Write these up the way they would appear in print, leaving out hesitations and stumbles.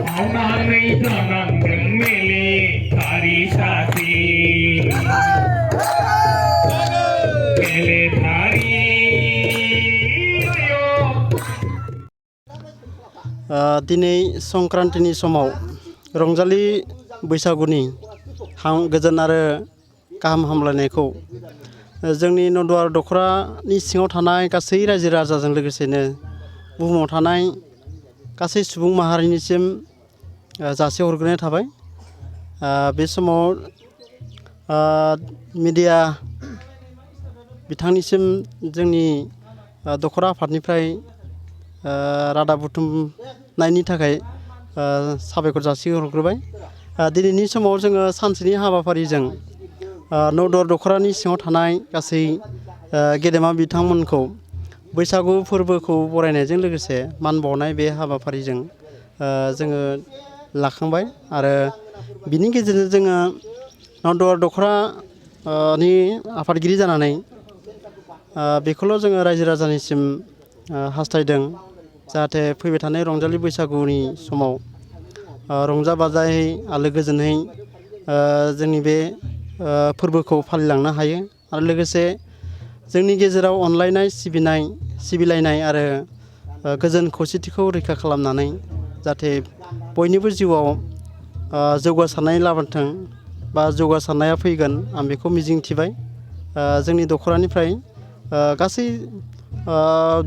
मावनानै जानांदों मेलेथारि साख्रि दिनै संक्रान्तिनि समाव रंजालि बैसागुनि गोजोन आरो गाहाम हामलायनायखौ जोंनि नदुवार दख'रानि सिङाव थानाय गासै रायजो राजाजों लोगोसेनो बुहुमाव थानाय गासै सुबुं माहारिनिसिम जासिहरग्रोनाय थाबाय। बे समाव मिडिया बिथांनिसिम जोंनि दख'रा आफादनिफ्राय रादाब बुथुमनायनि थाखाय साबायखर जासिहरग्रोबाय। दिनैनि समाव जोङो सानसेनि हाबाफारिजों नदुवार दख'रानि सिङाव थानाय गासै गेदेमा बिथांमोनखौ बैसागु फोरबोखौ बरायनायजों लोगोसे मान बावनाय बे हाबाफारिजों जोङो लाखांबाय आरो बिनि गेजेरजों जोङो नदुवार दख'रानि आफादगिरि जानानै बेखौल' जोङो रायजो राजानिसिम हास्थायदों जाहाथे फैबाय थानाय रंजालि बैसागुनि समाव रंजा बाजायै आलो गोजोनै जोंनि बे फोरबोखौ फालिलांनो हायो आरो लोगोसे जोंनि गेजेराव अनलायनाय सिबिलायनाय आरो गोजोन खौसेथिखौ रैखा खालामनानै जाहाथे बयनिबो जिउआव जौगासारनाय लाबोथों बा जौगासारनाया फैगोन आं बेखौ मिजिंथिबाय। जोंनि दख'रानिफ्राय गासै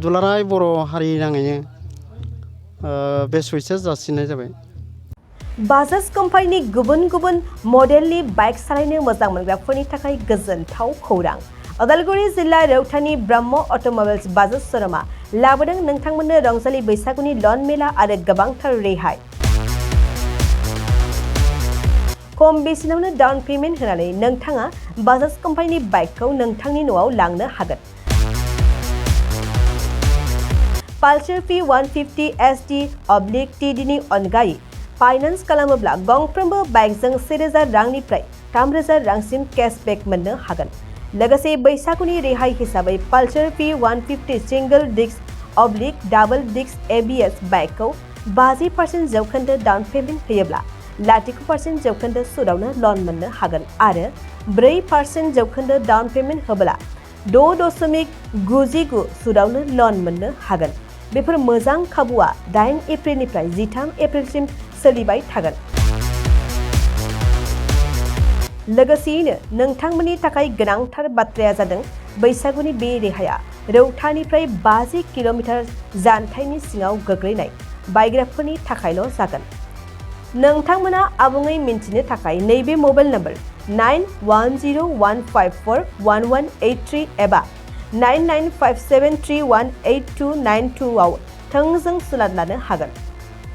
दुलाराय बर' हारि नाङैनो बे सुइसेस जासिनाय जाबाय। बाजाज कम्पानिनि गुबुन गुबुन मडेलनि बाइक सालायनो मोजां मोनग्राफोरनि थाखाय गोजोनथाव खौरां। उदालगुरि जिल्ला रौतानि ब्रह्म अट'मबाइल्स बाजाज श'रुमा लाबोदों नोंथांमोननो रंजालि बैसागुनि लन मेला आरो गोबांथार रेहाय। खम बेसेनावनो डाउन पेमेन्ट होनानै नोंथाङा बाजाज कम्पानिनि बाइकखौ नोंथांनि न'आव लांनो हागोन। पालसार P150 SD/TD नि अनगायै फाइनान्स खालामोब्ला गंफ्रोमबो बाइकजों 1000 रांनिफ्राय 3000 रांसिम केशबेक मोननो हागोन। लोगोसे बैसागुनि रेहाय हिसाबै पालसार P150 सिंगल डिस्क/डाबल डिस्क ABS बाइकखौ 50% जौखोन्दो डाउन पेमेन्ट होयोब्ला 0% जौखोन्दो सुदावनो लन मोननो हागोन आरो 4% जौखोन्दो डाउन पेमेन्ट होब्ला 6.99 सुदावनो लन मोननो हागोन। बेफोर मोजां खाबुआ 8 एप्रिलनिफ्राय 13 एप्रिलसिम सोलिबाय थागोन। लोगोसेयैनो नोंथांमोननि थाखाय गोनांथार बाथ्राया जादों बैसागुनि बे रेहाया रौतानिफ्राय 50 किल'मिटार जानथायनि सिङाव गोग्लैनाय बायग्राफोरनि थाखायल' जागोन। नोंथांमोना आबुङै मिन्थिनो थाखाय नैबे मबाइल नम्बर 9101541183 एबा 9957318292 आव थोंजों सुलाद लानो हागोन।